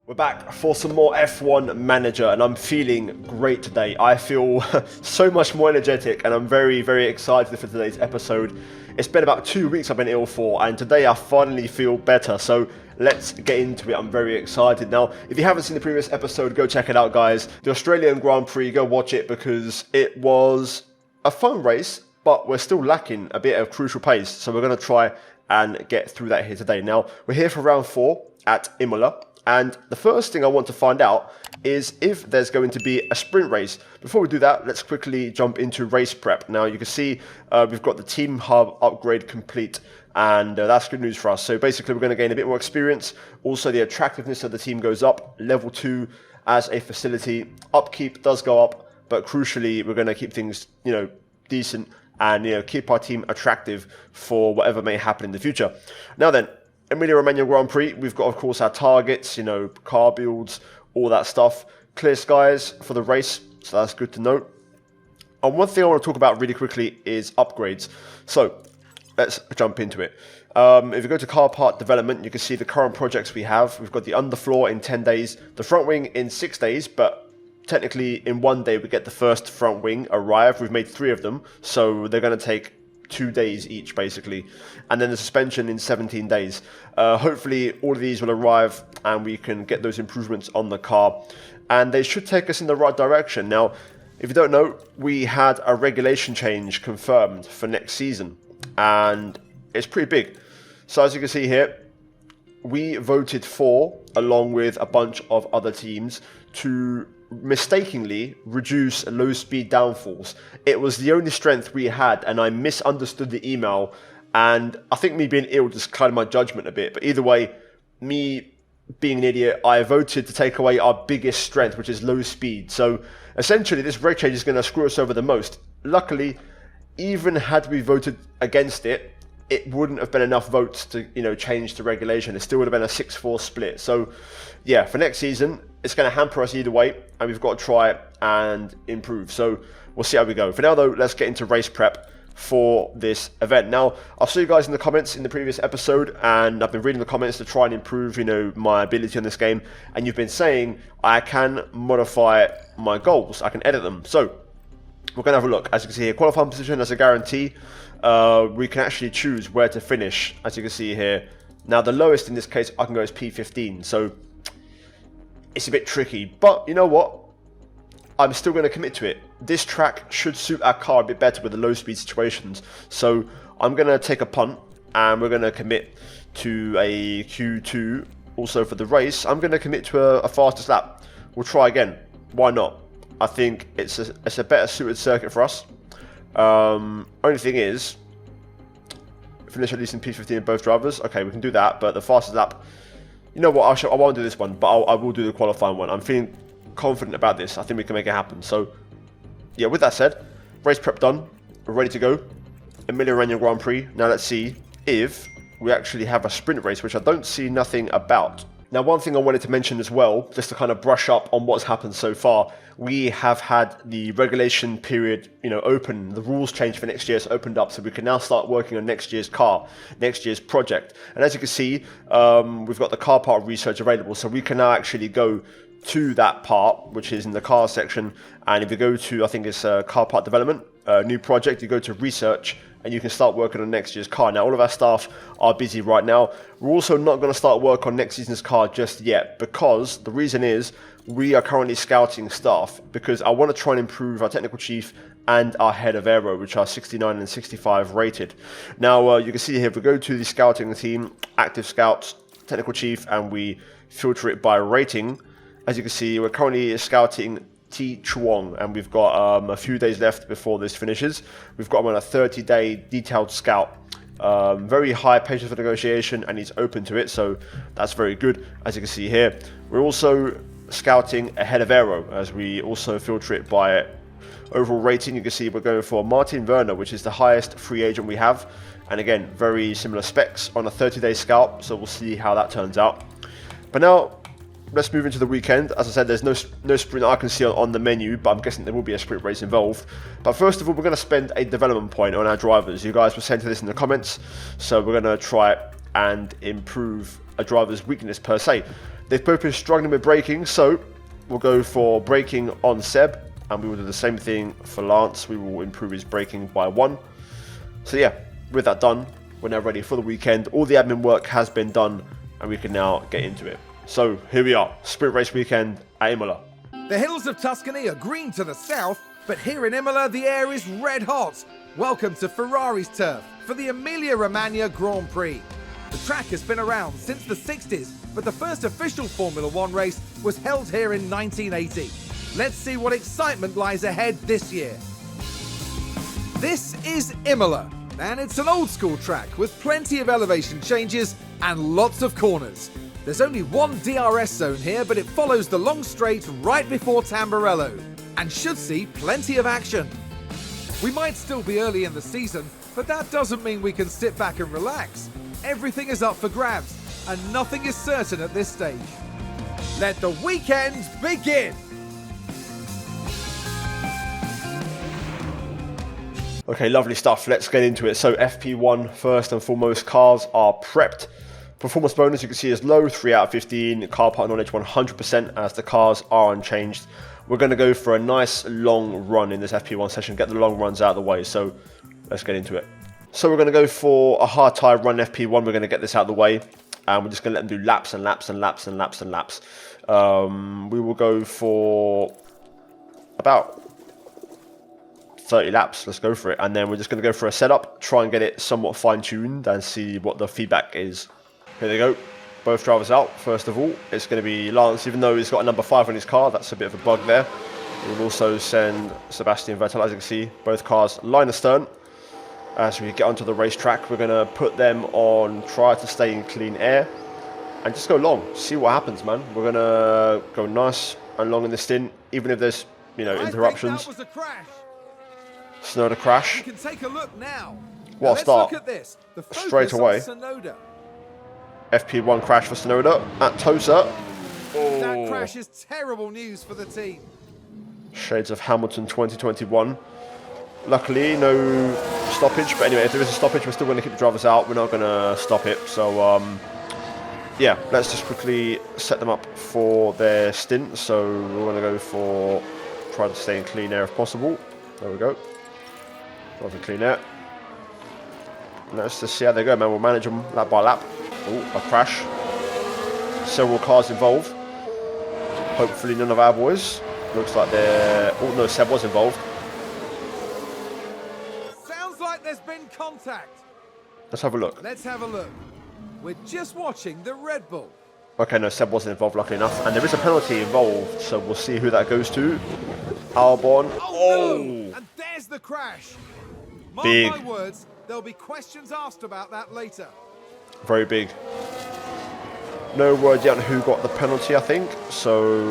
We're back for some more F1 Manager, and I'm feeling great today. I feel so much more energetic, and I'm very, very excited for today's episode. It's been about 2 weeks I've been ill for, and today I finally feel better, so let's get into it. I'm very excited. Now, if you haven't seen the previous episode, go check it out, guys. The Australian Grand Prix, go watch it, because it was a fun race, but we're still lacking a bit of crucial pace, so we're going to try and get through that here today. Now, we're here for round 4 at Imola. And the first thing I want to find out is if there's going to be a sprint race. Before we do that, let's quickly jump into race prep. Now, you can see we've got the team hub upgrade complete, and that's good news for us. So basically, we're going to gain a bit more experience. Also, the attractiveness of the team goes up. Level 2 as a facility. Upkeep does go up, but crucially, we're going to keep things, decent and, keep our team attractive for whatever may happen in the future. Now then, Emilia-Romagna Grand Prix, we've got, of course, our targets, car builds, all that stuff. Clear skies for the race, so that's good to note. And one thing I want to talk about really quickly is upgrades. So, let's jump into it. If you go to car part development, you can see the current projects we have. We've got the underfloor in 10 days, the front wing in 6 days, but technically in 1 day we get the first front wing arrive. We've made 3 of them, so they're going to take 2 days each, basically, and then the suspension in 17 days. Hopefully all of these will arrive and we can get those improvements on the car, and they should take us in the right direction. Now, if you don't know, we had a regulation change confirmed for next season, and it's pretty big. So as you can see here, we voted for, along with a bunch of other teams, to mistakenly reduce low speed downforce. It was the only strength we had, and I misunderstood the email, and I think me being ill just clouded my judgment a bit. But either way, me being an idiot, I voted to take away our biggest strength, which is low speed. So essentially this reg change is going to screw us over the most. Luckily, even had we voted against it, it wouldn't have been enough votes to change the regulation. It still would have been a 6-4 split. So yeah, for next season, it's going to hamper us either way, and we've got to try it and improve. So we'll see how we go. For now though, let's get into race prep for this event. Now, I'll see you guys in the comments in the previous episode, and I've been reading the comments to try and improve my ability on this game, and you've been saying I can modify my goals, I can edit them. So we're going to have a look. As you can see here, qualifying position as a guarantee. We can actually choose where to finish, as you can see here. Now, the lowest in this case I can go is P15, so it's a bit tricky, but you know what? I'm still going to commit to it. This track should suit our car a bit better with the low speed situations, so I'm going to take a punt, and we're going to commit to a Q2. Also for the race, I'm going to commit to a fastest lap. We'll try again. Why not? I think it's a better suited circuit for us. Only thing is, finish at least in P15 in both drivers. Okay, we can do that, but the fastest lap, you know what, I won't do this one, but I will do the qualifying one. I'm feeling confident about this. I think we can make it happen. So yeah, with that said, race prep done, we're ready to go. Emilia-Romagna Grand Prix. Now let's see if we actually have a sprint race, which I don't see nothing about. Now, one thing I wanted to mention as well, just to kind of brush up on what's happened so far, we have had the regulation period, open. The rules change for next year, it's opened up, so we can now start working on next year's car, next year's project. And as you can see, we've got the car part research available, so we can now actually go to that part, which is in the car section. And if you go to, I think it's car part development, new project, you go to research, and you can start working on next year's car. Now, all of our staff are busy right now. We're also not going to start work on next season's car just yet, because the reason is we are currently scouting staff, because I want to try and improve our technical chief and our head of aero, which are 69 and 65 rated. Now, you can see here, if we go to the scouting team, active scouts, technical chief, and we filter it by rating, as you can see, we're currently scouting T. Chuang, and we've got a few days left before this finishes. We've got him on a 30-day detailed scout. Very high patience for negotiation, and he's open to it, so that's very good, as you can see here. We're also scouting ahead of aero, as we also filter it by overall rating. You can see we're going for Martin Werner, which is the highest free agent we have, and again, very similar specs on a 30-day scout, so we'll see how that turns out. But now, let's move into the weekend. As I said, there's no sprint I can see on the menu, but I'm guessing there will be a sprint race involved. But first of all, we're going to spend a development point on our drivers. You guys were saying to this in the comments, so we're going to try and improve a driver's weakness per se. They've both been struggling with braking, so we'll go for braking on Seb, and we will do the same thing for Lance. We will improve his braking by 1. So yeah, with that done, we're now ready for the weekend. All the admin work has been done, and we can now get into it. So here we are, sprint race weekend at Imola. The hills of Tuscany are green to the south, but here in Imola the air is red hot. Welcome to Ferrari's turf for the Emilia-Romagna Grand Prix. The track has been around since the 60s, but the first official Formula One race was held here in 1980. Let's see what excitement lies ahead this year. This is Imola, and it's an old school track with plenty of elevation changes and lots of corners. There's only one DRS zone here, but it follows the long straight right before Tamburello, and should see plenty of action. We might still be early in the season, but that doesn't mean we can sit back and relax. Everything is up for grabs, and nothing is certain at this stage. Let the weekend begin! Okay, lovely stuff. Let's get into it. So FP1, first and foremost, cars are prepped. Performance bonus, you can see, is low, 3 out of 15. Car part knowledge, 100%, as the cars are unchanged. We're going to go for a nice long run in this FP1 session, get the long runs out of the way. So let's get into it. So we're going to go for a hard tire run FP1. We're going to get this out of the way, and we're just going to let them do laps and laps and laps and laps and laps. We will go for about 30 laps. Let's go for it. And then we're just going to go for a setup, try and get it somewhat fine-tuned and see what the feedback is. Here they go. Both drivers out. First of all, it's going to be Lance, even though he's got a number 5 on his car. That's a bit of a bug there. We'll also send Sebastian Vettel, as you can see. Both cars line astern. As we get onto the racetrack, we're going to put them on, try to stay in clean air, and just go long. See what happens, man. We're going to go nice and long in the stint, even if there's, interruptions. That was a crash. Tsunoda crash. You can take a look now. What a start. Look at this. The Straight away. FP1 crash for Tsunoda at Tosa. Oh. That crash is terrible news for the team. Shades of Hamilton 2021. Luckily, no stoppage. But anyway, if there is a stoppage, we're still going to keep the drivers out. We're not going to stop it. So, yeah, let's just quickly set them up for their stint. So we're going to go for try to stay in clean air if possible. There we go. Drive in clean air. Let's just see how they go, man. We'll manage them lap by lap. Oh, a crash. Several cars involved. Hopefully none of our boys. Looks like they're... Oh, no, Seb was involved. Sounds like there's been contact. Let's have a look. Let's have a look. We're just watching the Red Bull. Okay, no, Seb wasn't involved, luckily enough. And there is a penalty involved, so we'll see who that goes to. Albon. Oh! No. And there's the crash. Mark Big. my words, there'll be questions asked about that later. Very big. No word yet on who got the penalty, I think. So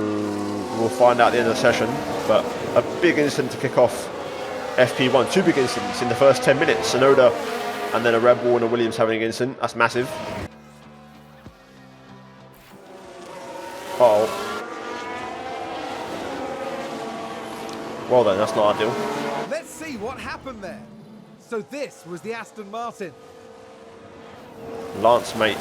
we'll find out at the end of the session. But a big incident to kick off FP1. 2 big incidents in the first 10 minutes. Tsunoda and then a Red Bull and a Williams having an incident. That's massive. Uh-oh. Well then, that's not ideal. Let's see what happened there. So this was the Aston Martin. Lance, mate.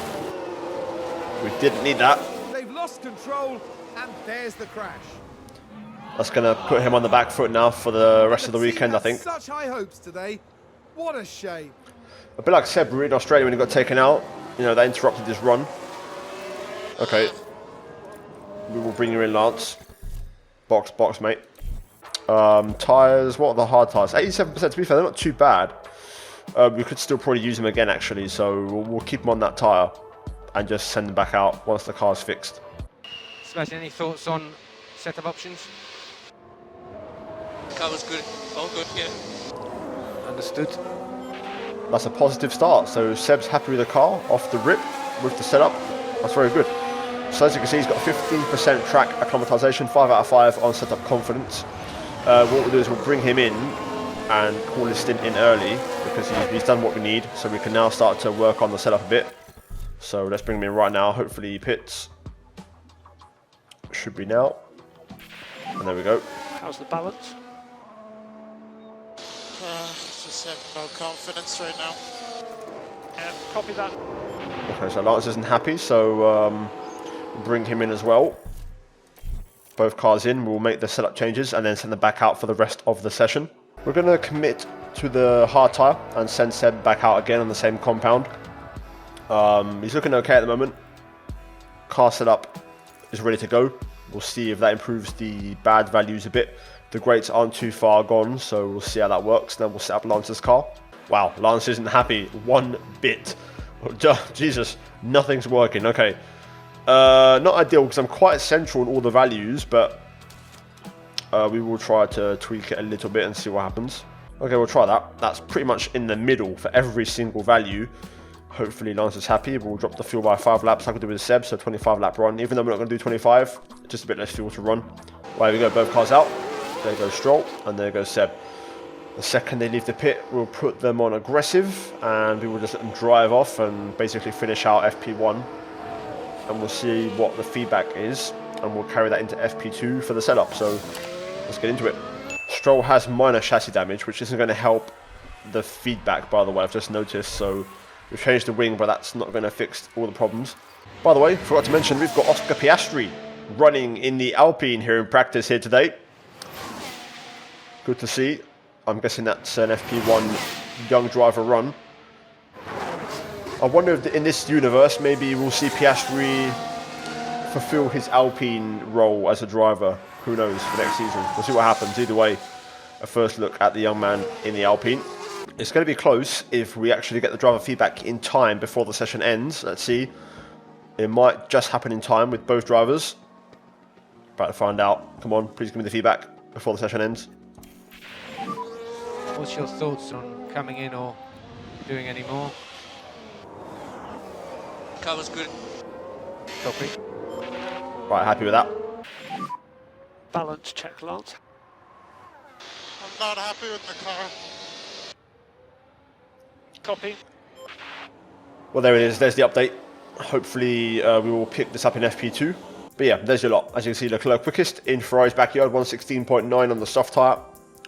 We didn't need that. They've lost control, and there's the crash. That's going to put him on the back foot now for the rest of the weekend, I think. Such high hopes today. What a shame. A bit like Seb in Australia when he got taken out. That interrupted his run. Okay. We will bring you in, Lance. Box, mate. Tyres, what are the hard tyres? 87%, to be fair, they're not too bad. We could still probably use them again, actually, so we'll keep them on that tyre and just send them back out once the car's fixed. Sebastian, any thoughts on setup options? Car was good, all good, yeah. Understood. That's a positive start, so Seb's happy with the car, off the rip, with the setup. That's very good. So as you can see, he's got 15% track acclimatization, 5 out of 5 on setup confidence. What we'll do is we'll bring him in and call his stint in early because he's done what we need, so we can now start to work on the setup a bit. So let's bring him in right now. Hopefully he pits. Should be now. And there we go. How's the balance? Just have no confidence right now. Copy that. Okay, so Lance isn't happy, so bring him in as well. Both cars in, we'll make the setup changes and then send them back out for the rest of the session. We're going to commit to the hard tyre and send Seb back out again on the same compound. He's looking okay at the moment. Car setup is ready to go. We'll see if that improves the bad values a bit. The greats aren't too far gone, so we'll see how that works. Then we'll set up Lance's car. Wow, Lance isn't happy one bit. Jesus, nothing's working. Okay. Not ideal because I'm quite central in all the values, but we will try to tweak it a little bit and see what happens. Okay, we'll try that. That's pretty much in the middle for every single value. Hopefully Lance is happy. We'll drop the fuel by 5 laps like we did with Seb, so 25 lap run. Even though we're not going to do 25, just a bit less fuel to run. Right, we go, both cars out. There goes Stroll, and there goes Seb. The second they leave the pit, we'll put them on aggressive, and we will just let them drive off and basically finish out FP1. And we'll see what the feedback is, and we'll carry that into FP2 for the setup. So let's get into it. Stroll has minor chassis damage, which isn't going to help the feedback, by the way, I've just noticed. So we've changed the wing, but that's not going to fix all the problems. By the way, forgot to mention, we've got Oscar Piastri running in the Alpine here in practice here today. Good to see. I'm guessing that's an FP1 young driver run. I wonder if in this universe, maybe we'll see Piastri fulfill his Alpine role as a driver. Who knows for next season. We'll see what happens. Either way, a first look at the young man in the Alpine. It's going to be close if we actually get the driver feedback in time before the session ends. Let's see. It might just happen in time with both drivers. About to find out. Come on, please give me the feedback before the session ends. What's your thoughts on coming in or doing any more? Car was good. Copy. Right, happy with that. Balance check, Lance. I'm not happy with the car. Copy. Well, there it is. There's the update. Hopefully, we will pick this up in FP2. But yeah, there's your lot. As you can see, Leclerc quickest in Ferrari's backyard, 116.9 on the soft tyre.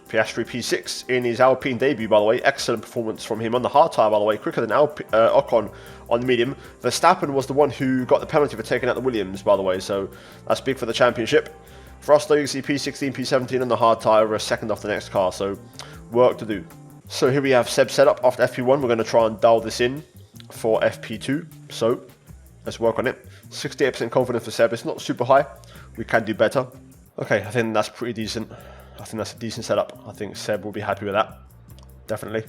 Piastri P6 in his Alpine debut, by the way. Excellent performance from him on the hard tyre, by the way. Quicker than Ocon on the medium. Verstappen was the one who got the penalty for taking out the Williams, by the way. So that's big for the championship. For us, though, you can see P16, P17 on the hard tyre. We're a second off the next car, so work to do. So here we have Seb set up after FP1. We're going to try and dial this in for FP2. So let's work on it. 68% confidence for Seb. It's not super high. We can do better. Okay, I think that's pretty decent. I think that's a decent setup. I think Seb will be happy with that. Definitely.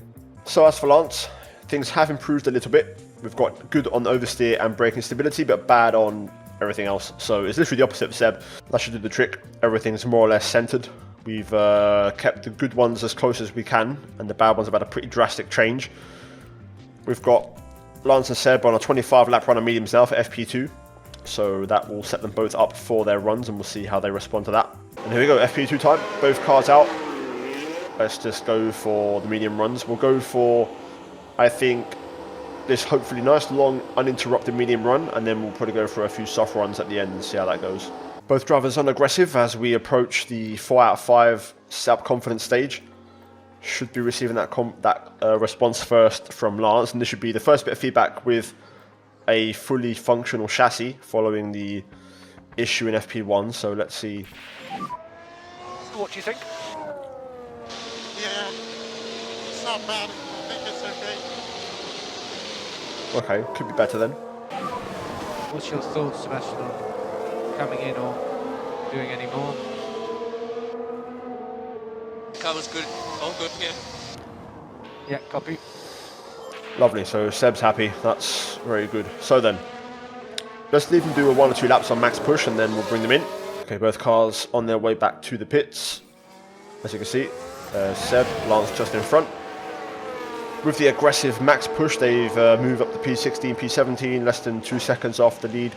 So as for Lance, things have improved a little bit. We've got good on oversteer and braking stability, but bad on everything else. So it's literally the opposite of Seb. That should do the trick. Everything's more or less centered. We've kept the good ones as close as we can, and the bad ones have had a pretty drastic change. We've got Lance and Seb on a 25 lap run on mediums now for FP2. So that will set them both up for their runs, and we'll see how they respond to that. And here we go, FP2 time. Both cars out. Let's just go for the medium runs. We'll go for, I think, this hopefully nice, long, uninterrupted medium run, and then we'll probably go for a few soft runs at the end and see how that goes. Both drivers on aggressive as we approach the 4 out of 5 setup confidence stage. Should be receiving that response first from Lance, and this should be the first bit of feedback with a fully functional chassis following the issue in FP1. So let's see. What do you think? Yeah, it's not bad. I think it's okay. Okay, could be better then. What's your thoughts, Sebastian, on coming in or doing any more? Car was good. All good, yeah. Yeah, copy. Lovely, so Seb's happy. That's very good. So then, let's leave them do a 1 or 2 laps on max push, and then we'll bring them in. Okay, both cars on their way back to the pits. As you can see, Seb, Lance just in front. With the aggressive max push, they've moved up to P16, P17, less than 2 seconds off the lead.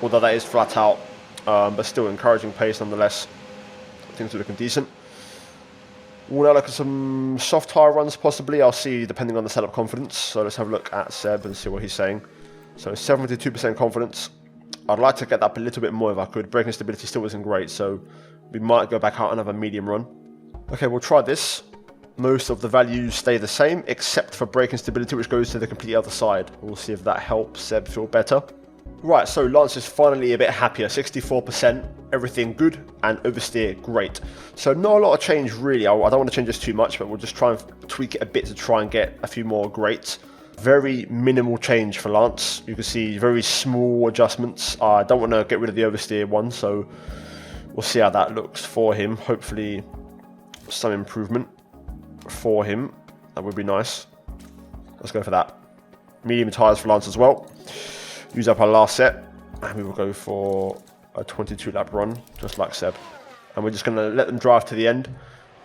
Although that is flat out, but still encouraging pace nonetheless. Things are looking decent. We'll now look at some soft tyre runs possibly. I'll see depending on the setup confidence. So let's have a look at Seb and see what he's saying. So 72% confidence. I'd like to get that up a little bit more if I could. Braking stability still isn't great, so we might go back out another medium run. Okay, we'll try this. Most of the values stay the same, except for braking stability, which goes to the complete other side. We'll see if that helps Seb feel better. Right, so Lance is finally a bit happier, 64%, everything good, and oversteer great. So not a lot of change really. I don't want to change this too much, but we'll just try and tweak it a bit to try and get a few more greats. Very minimal change for Lance. You can see very small adjustments. I don't want to get rid of the oversteer one, so we'll see how that looks for him. Hopefully some improvement for him. That would be nice. Let's go for that. Medium tyres for Lance as well. Use up our last set, and we will go for a 22 lap run, just like Seb. And we're just going to let them drive to the end,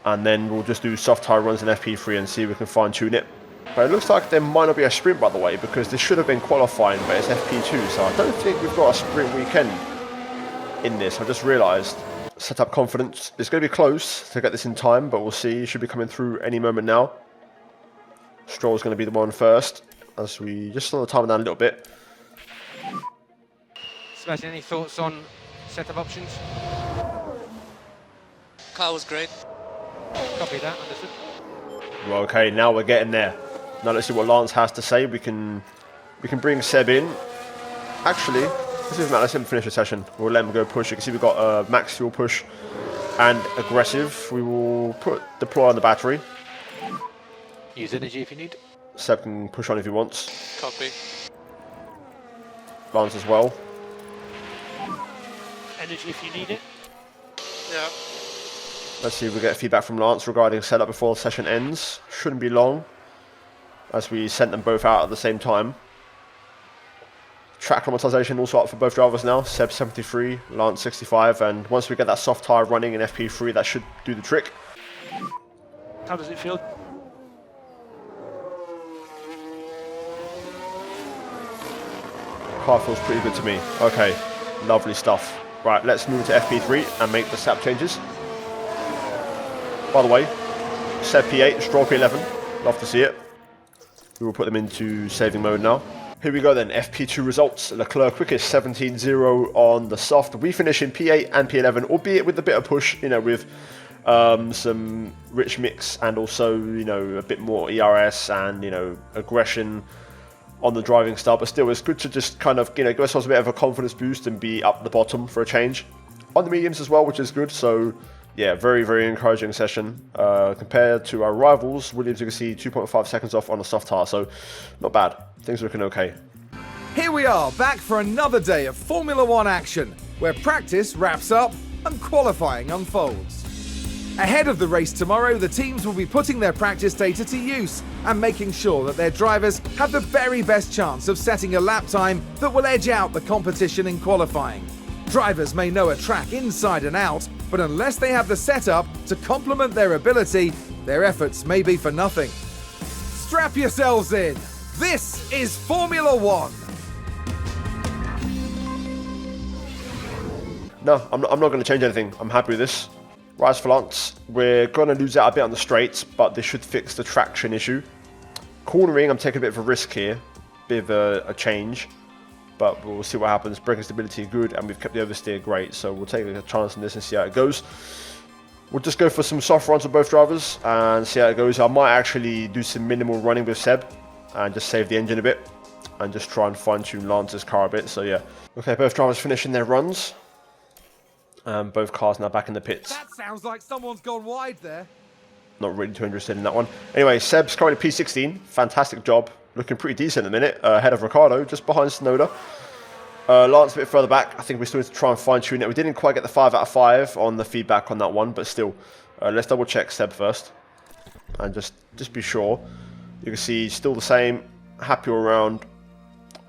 and then we'll just do soft tyre runs in FP3 and see if we can fine tune it. But it looks like there might not be a sprint, by the way, because this should have been qualifying, but it's FP2, so I don't think we've got a sprint weekend in this. I just realised. Setup confidence. It's going to be close to get this in time, but we'll see. It should be coming through any moment now. Stroll's going to be the one first, as we just slow the time down a little bit. Sebastian, any thoughts on setup options? Car was great. Copy that, understood. Well, okay, now we're getting there. Now let's see what Lance has to say. We can bring Seb in. Actually, this isn't that. Let's let him finish the session. We'll let him go push. You can see we've got max fuel push and aggressive. We will deploy on the battery. Use energy if you need. Seb can push on if he wants. Copy. Lance as well. Energy if you need it. Yeah. Let's see if we get feedback from Lance regarding setup before the session ends. Shouldn't be long, as we sent them both out at the same time. Track climatization also up for both drivers now. Seb 73, Lance 65, and once we get that soft tyre running in FP3, that should do the trick. How does it feel? Car feels pretty good to me. Okay, lovely stuff. Right, let's move to FP3 and make the setup changes. By the way, Seb P8, Stroll P11. Love to see it. We will put them into saving mode now. Here we go then, FP2 results. Leclerc quickest 17.0 on the soft. We finish in P8 and P11, albeit with a bit of push, you know, with some rich mix and also, you know, a bit more ERS and, you know, aggression on the driving style. But still, it's good to just kind of, you know, give ourselves a bit of a confidence boost and be up the bottom for a change. On the mediums as well, which is good. So, yeah, very, very encouraging session. Compared to our rivals, Williams, you can see 2.5 seconds off on a soft tyre, so not bad. Things are looking okay. Here we are, back for another day of Formula One action, where practice wraps up and qualifying unfolds. Ahead of the race tomorrow, the teams will be putting their practice data to use and making sure that their drivers have the very best chance of setting a lap time that will edge out the competition in qualifying. Drivers may know a track inside and out, but unless they have the setup to complement their ability, their efforts may be for nothing. Strap yourselves in. This is Formula One. No, I'm not going to change anything. I'm happy with this. Rise for Lance. We're going to lose out a bit on the straights, but this should fix the traction issue. Cornering, I'm taking a bit of a risk here. Bit of a change. But we'll see what happens. Braking stability good, and we've kept the oversteer great, so we'll take a chance on this and see how it goes. We'll just go for some soft runs with both drivers and see how it goes. I might actually do some minimal running with Seb and just save the engine a bit and just try and fine-tune Lance's car a bit. So yeah. Okay, both drivers finishing their runs. Both cars now back in the pits. That sounds like someone's gone wide there. Not really too interested in that one. Anyway, Seb's currently P16. Fantastic job. Looking pretty decent at the minute. Ahead of Ricciardo, just behind Snowder. Lance a bit further back. I think we still need to try and fine-tune it. We didn't quite get the 5 out of 5 on the feedback on that one, but still. Let's double check Seb first. And just be sure. You can see still the same. Happy all around.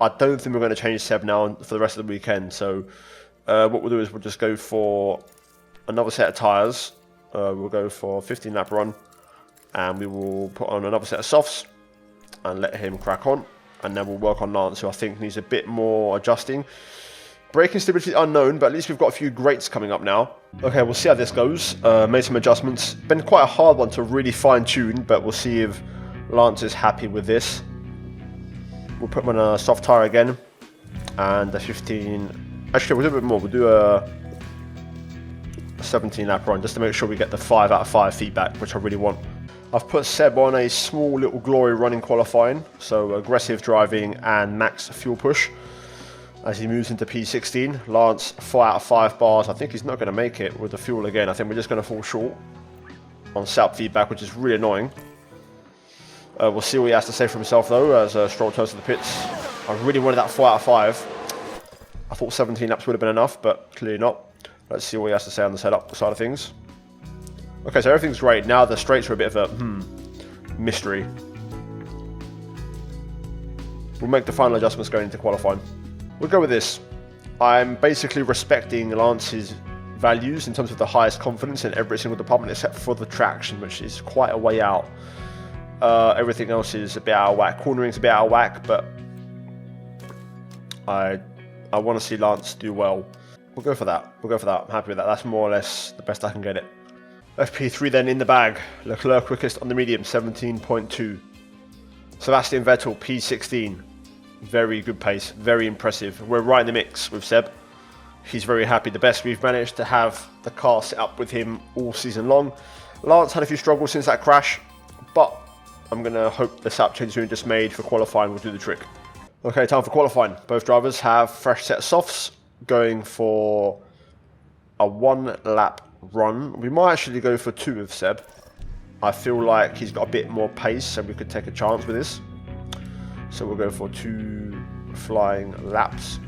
I don't think we're going to change Seb now for the rest of the weekend. So what we'll do is we'll just go for another set of tyres. We'll go for a 15 lap run. And we will put on another set of softs. And let him crack on. And then we'll work on Lance, who I think needs a bit more adjusting. Braking stability unknown, but at least we've got a few greats coming up now. Okay, we'll see how this goes. Made some adjustments. Been quite a hard one to really fine-tune, but we'll see if Lance is happy with this. We'll put him on a soft tyre again. And a 15... Actually, we'll do a bit more. We'll do a 17 lap run, just to make sure we get the 5 out of 5 feedback, which I really want. I've put Seb on a small little glory run in qualifying, so aggressive driving and max fuel push. As he moves into P16, Lance 4 out of 5 bars. I think he's not going to make it with the fuel again. I think we're just going to fall short on setup feedback, which is really annoying. We'll see what he has to say for himself though, as Stroll turns to the pits. I really wanted that 4 out of 5. I thought 17 laps would have been enough, but clearly not. Let's see what he has to say on the setup side of things. Okay, so everything's great. Now the straights are a bit of a mystery. We'll make the final adjustments going into qualifying. We'll go with this. I'm basically respecting Lance's values in terms of the highest confidence in every single department except for the traction, which is quite a way out. Everything else is a bit out of whack. Cornering's a bit out of whack, but I want to see Lance do well. We'll go for that. We'll go for that. I'm happy with that. That's more or less the best I can get it. FP3 then in the bag. Leclerc quickest on the medium, 17.2. Sebastian Vettel, P16. Very good pace, very impressive. We're right in the mix with Seb. He's very happy. The best we've managed to have the car set up with him all season long. Lance had a few struggles since that crash, but I'm going to hope the setup changes we just made for qualifying will do the trick. Okay, time for qualifying. Both drivers have fresh set of softs, going for a 1 lap run. We might actually go for 2 with Seb. I feel like he's got a bit more pace and we could take a chance with this. So we'll go for 2 flying laps.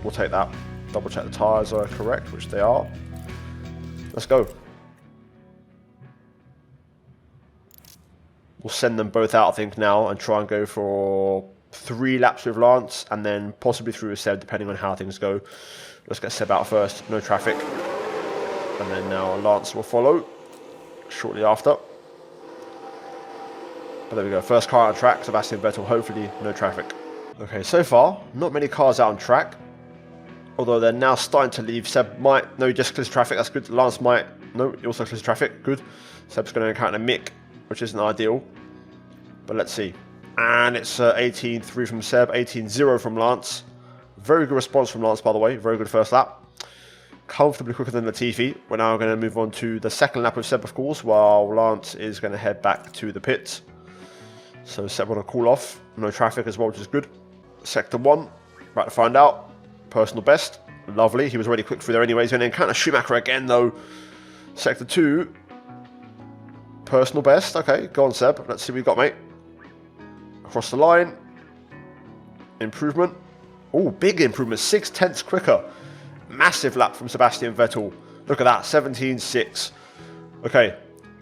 We'll take that. Double check the tyres are correct, which they are. Let's go. We'll send them both out, I think, now and try and go for 3 laps with Lance and then possibly through with Seb, depending on how things go. Let's get Seb out first. No traffic. And then now Lance will follow shortly after. But there we go. First car on track. Sebastian Vettel, hopefully no traffic. Okay, so far, not many cars out on track. Although they're now starting to leave. Seb might... No, he just clears traffic. That's good. Lance might... No, he also clears traffic. Good. Seb's going to encounter Mick, which isn't ideal. But let's see. And it's 18.3 from Seb. 18.0 from Lance. Very good response from Lance, by the way. Very good first lap. Comfortably quicker than Latifi. We're now going to move on to the second lap with Seb, of course, while Lance is going to head back to the pits. So Seb on a call off. No traffic as well, which is good. Sector 1. About to find out. Personal best. Lovely. He was already quick through there anyway. He's going to encounter Schumacher again, though. Sector 2. Personal best. Okay, go on, Seb. Let's see what we got, mate. Across the line. Improvement. Oh, big improvement. 6/10 quicker. Massive lap from Sebastian Vettel. Look at that. 17.6. Okay,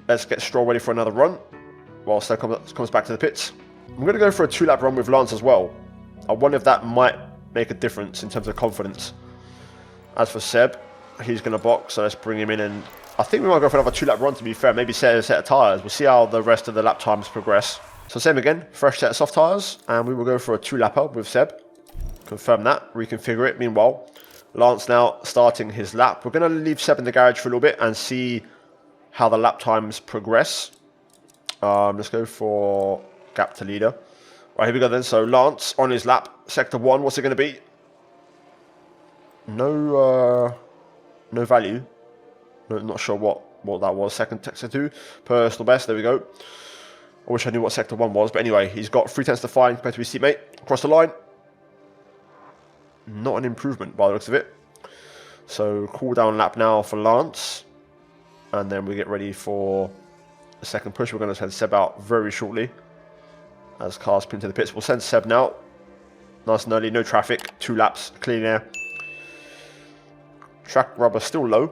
let's get Stroll ready for another run. Whilst that comes back to the pits. I'm going to go for a 2-lap run with Lance as well. I wonder if that might make a difference in terms of confidence. As for Seb, he's going to box, so let's bring him in. And I think we might go for another 2-lap run, to be fair. Maybe set a set of tyres. We'll see how the rest of the lap times progress. So same again, fresh set of soft tyres. And we will go for a 2-lapper with Seb. Confirm that, reconfigure it. Meanwhile, Lance now starting his lap. We're going to leave Seb in the garage for a little bit and see how the lap times progress. Let's go for gap to leader. Right, here we go then. So Lance on his lap, sector 1. What's it going to be? No value. No, not sure what that was. Sector 2, personal best. There we go. I wish I knew what sector 1 was, but anyway, he's got 3/10 to find compared to his teammate. Across the line. Not an improvement by the looks of it. So cool down lap now for Lance. And then we get ready for the second push. We're going to send Seb out very shortly. As cars pin to the pits. We'll send Seb now. Nice and early. No traffic. 2 laps. Clean air. Track rubber still low.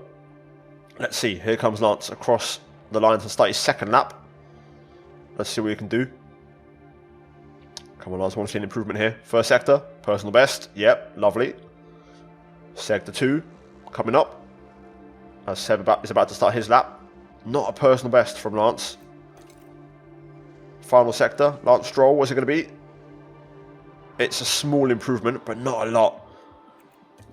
Let's see. Here comes Lance across the line to start his second lap. Let's see what he can do. Come on, Lance. I want to see an improvement here. First sector. Personal best. Yep. Lovely. Sector 2. Coming up. As Seb is about to start his lap. Not a personal best from Lance. Final sector. Lance Stroll. What's it going to be? It's a small improvement, but not a lot.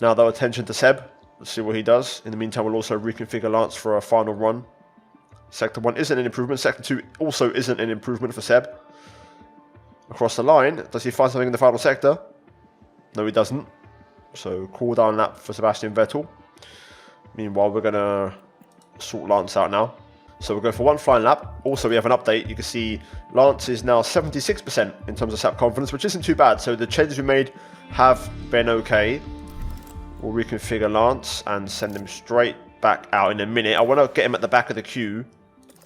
Now, though, attention to Seb. Let's see what he does. In the meantime, we'll also reconfigure Lance for a final run. Sector 1 isn't an improvement. Sector 2 also isn't an improvement for Seb. Across the line. Does he find something in the final sector? No, he doesn't. So, cool down lap for Sebastian Vettel. Meanwhile, we're going to sort Lance out now. So we'll go for one flying lap. Also, we have an update. You can see Lance is now 76% in terms of sap confidence, which isn't too bad. So the changes we made have been okay. We'll reconfigure Lance and send him straight back out in a minute. I want to get him at the back of the queue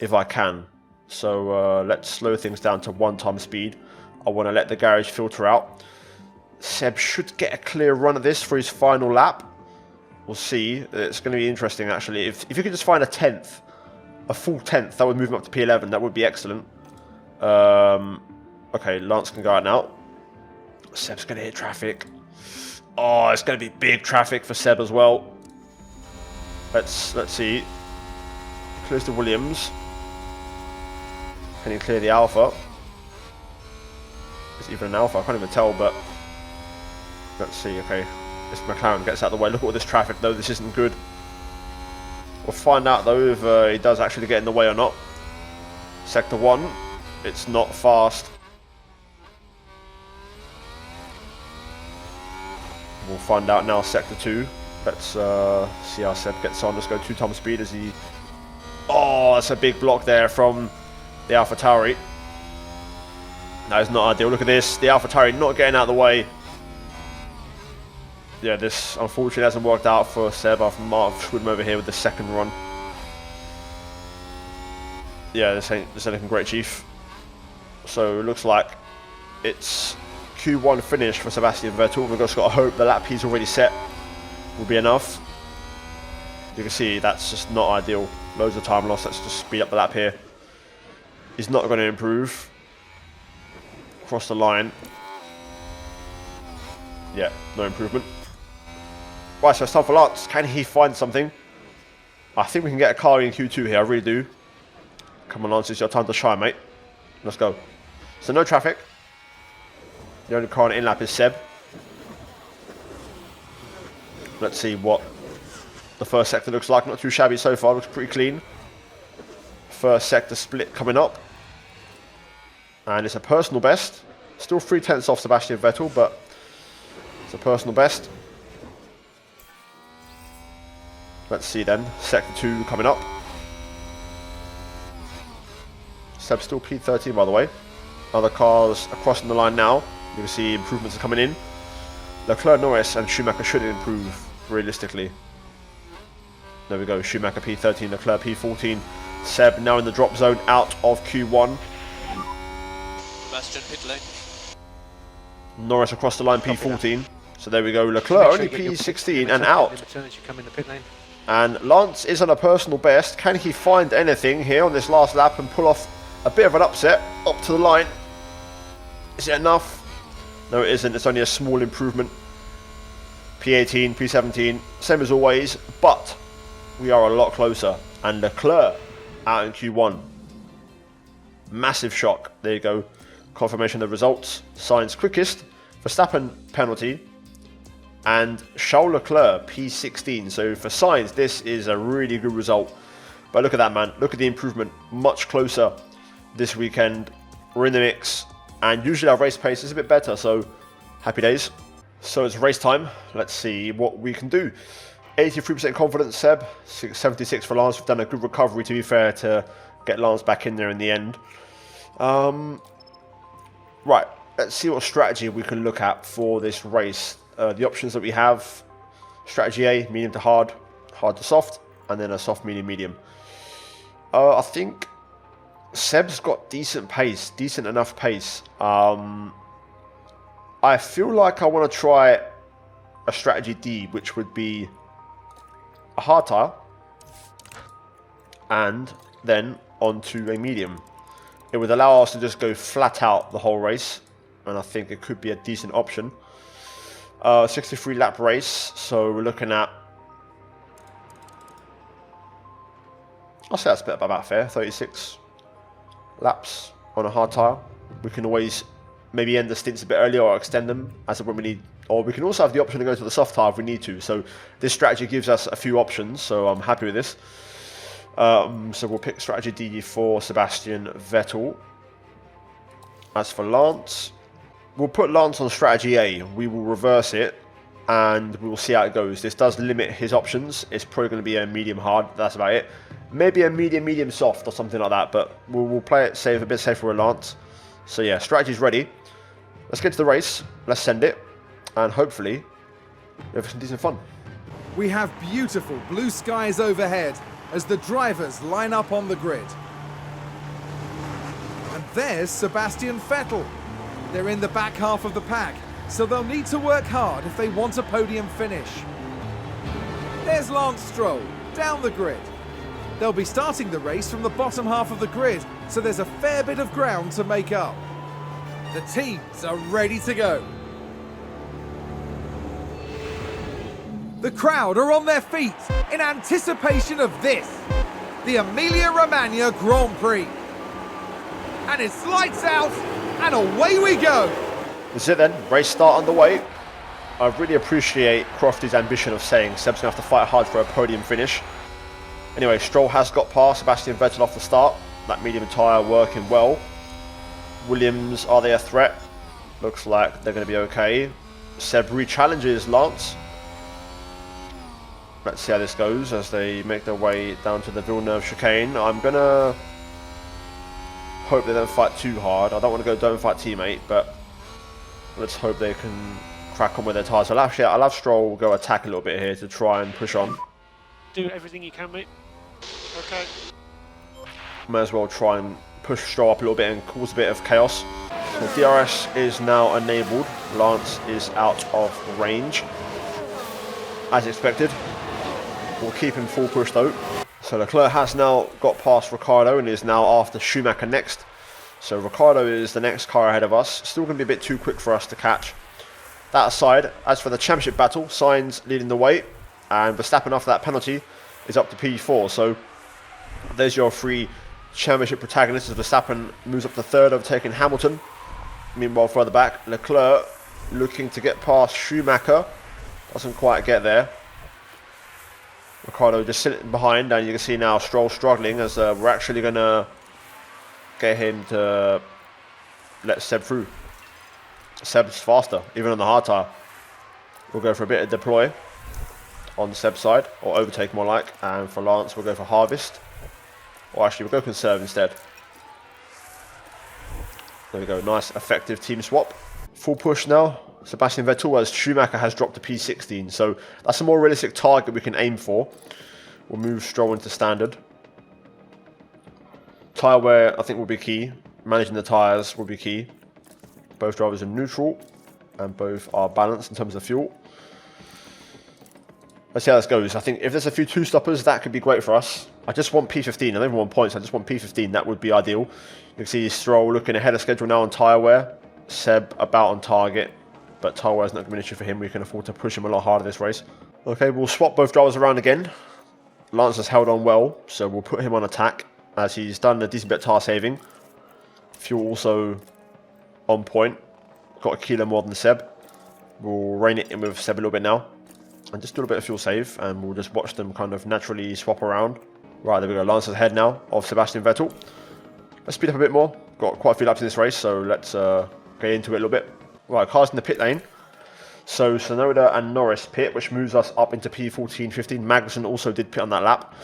if I can. So let's slow things down to 1 time speed. I want to let the garage filter out. Seb should get a clear run at this for his final lap. We'll see. It's going to be interesting, actually. If you could just find a 10th, a full 10th, that would move him up to P11. That would be excellent. Okay, Lance can go out now. Seb's going to hit traffic. Oh, it's going to be big traffic for Seb as well. Let's see. Clears the Williams. Can he clear the Alpha? It's even an Alpha, I can't even tell, but let's see. Okay, this McLaren gets out of the way. Look at all this traffic though, this isn't good. We'll find out though if he does actually get in the way or not. Sector 1, it's not fast. We'll find out now. Sector 2. Let's see how Seb gets on. Let's go 2 times speed as he... Oh, that's a big block there from the AlphaTauri. That is not ideal. Look at this. The AlphaTauri not getting out of the way. Yeah, this unfortunately hasn't worked out for Seb. I've screwed him over here with the second run. Yeah, this ain't looking great, Chief. So it looks like it's Q1 finish for Sebastian Vettel. We've just got to hope the lap he's already set will be enough. You can see that's just not ideal. Loads of time loss. Let's just speed up the lap here. He's not going to improve. Cross the line. Yeah, no improvement. Right, so it's time for Lance. Can he find something? I think we can get a car in Q2 here. I really do. Come on, Lance. It's your time to shine, mate. Let's go. So no traffic. The only car on in-lap is Seb. Let's see what the first sector looks like. Not too shabby so far. Looks pretty clean. First sector split coming up. And it's a personal best. Still 3/10 off Sebastian Vettel, but it's a personal best. Let's see then. Sector 2 coming up. Seb's still P13, by the way. Other cars are crossing the line now. You can see improvements are coming in. Leclerc, Norris and Schumacher should improve realistically. There we go. Schumacher P13, Leclerc P14. Seb now in the drop zone out of Q1. Sebastian pit lane. Norris across the line P14. So there we go. Leclerc only P16 and out. And Lance is on a personal best. Can he find anything here on this last lap and pull off a bit of an upset up to the line? Is it enough? No, it isn't. It's only a small improvement. P18, P17, same as always, but we are a lot closer. And Leclerc out in Q1. Massive shock. There you go. Confirmation of the results. Sainz quickest. Verstappen penalty. And Charles Leclerc P16. So for Sainz, this is a really good result. But look at that, man. Look at the improvement. Much closer this weekend. We're in the mix. And usually our race pace is a bit better. So happy days. So it's race time. Let's see what we can do. 83% confidence, Seb. 76 for Lance. We've done a good recovery, to be fair, to get Lance back in there in the end. Right. Let's see what strategy we can look at for this race. The options that we have: strategy A, medium to hard, hard to soft, and then a soft, medium, medium. I think Seb's got decent pace, decent enough pace. I feel like I want to try a strategy D, which would be a hard tire, and then onto a medium. It would allow us to just go flat out the whole race, and I think it could be a decent option. 63 lap race, so we're looking at, I'll say that's about fair, 36 laps on a hard tyre. We can always maybe end the stints a bit earlier or extend them as of when we need, or we can also have the option to go to the soft tyre if we need to. So this strategy gives us a few options, so I'm happy with this. So we'll pick strategy D for Sebastian Vettel. As for Lance, we'll put Lance on strategy A. We will reverse it and we will see how it goes. This does limit his options. It's probably going to be a medium hard. That's about it. Maybe a medium soft or something like that, but we'll play it safe, a bit safer with Lance. So yeah, strategy's ready. Let's get to the race. Let's send it, and hopefully we have some decent fun. We have beautiful blue skies overhead as the drivers line up on the grid. And there's Sebastian Vettel. They're in the back half of the pack, so they'll need to work hard if they want a podium finish. There's Lance Stroll, down the grid. They'll be starting the race from the bottom half of the grid, so there's a fair bit of ground to make up. The teams are ready to go. The crowd are on their feet in anticipation of this, the Emilia-Romagna Grand Prix. And it's lights out, and away we go. That's it then, race start underway. I really appreciate Crofty's ambition of saying Seb's going to have to fight hard for a podium finish. Anyway, Stroll has got past Sebastian Vettel off the start. That medium tyre working well. Williams, are they a threat? Looks like they're going to be okay. Seb re-challenges Lance. Let's see how this goes as they make their way down to the Villeneuve chicane. I'm going to hope they don't fight too hard. I don't want to go don't fight teammate, but let's hope they can crack on with their tyres. I'll have Stroll go attack a little bit here to try and push on. Do everything you can, mate. Okay. May as well try and push Stroll up a little bit and cause a bit of chaos. So DRS is now enabled. Lance is out of range, as expected. We'll keep him full push though. So Leclerc has now got past Ricciardo and is now after Schumacher next. So Ricciardo is the next car ahead of us. Still going to be a bit too quick for us to catch. That aside, as for the championship battle, Sainz leading the way, and Verstappen after that penalty is up to P4. So there's your three championship protagonists as Verstappen moves up to third, overtaking Hamilton. Meanwhile, further back, Leclerc looking to get past Schumacher. Doesn't quite get there. Ricciardo just sitting behind, and you can see now Stroll struggling as we're actually going to get him to let Seb through. Seb's faster, even on the hard tyre. We'll go for a bit of deploy on Seb's side, or overtake more like, and for Lance we'll go for harvest. Or actually we'll go conserve instead. There we go, nice effective team swap. Full push now. Sebastian Vettel as Schumacher has dropped to P16, so that's a more realistic target we can aim for. We'll move Stroll into standard. Tyre wear I think will be key. Managing the tyres will be key. Both drivers are neutral and both are balanced in terms of fuel. Let's see how this goes. I think if there's a few two-stoppers, that could be great for us. I just want P15. I don't even want points. I just want P15. That would be ideal. You can see Stroll looking ahead of schedule now on tyre wear. Seb about on target, but tyre wear is not going to be an issue for him. We can afford to push him a lot harder this race. Okay, we'll swap both drivers around again. Lance has held on well, so we'll put him on attack as he's done a decent bit of tyre saving. Fuel also on point. Got a kilo more than Seb. We'll rein it in with Seb a little bit now. And just do a bit of fuel save, and we'll just watch them kind of naturally swap around. Right, there we go. Lance is ahead now of Sebastian Vettel. Let's speed up a bit more. Got quite a few laps in this race, so let's get into it a little bit. Right, cars in the pit lane. So Sonoda and Norris pit, which moves us up into P14, 15. Magnussen also did pit on that lap.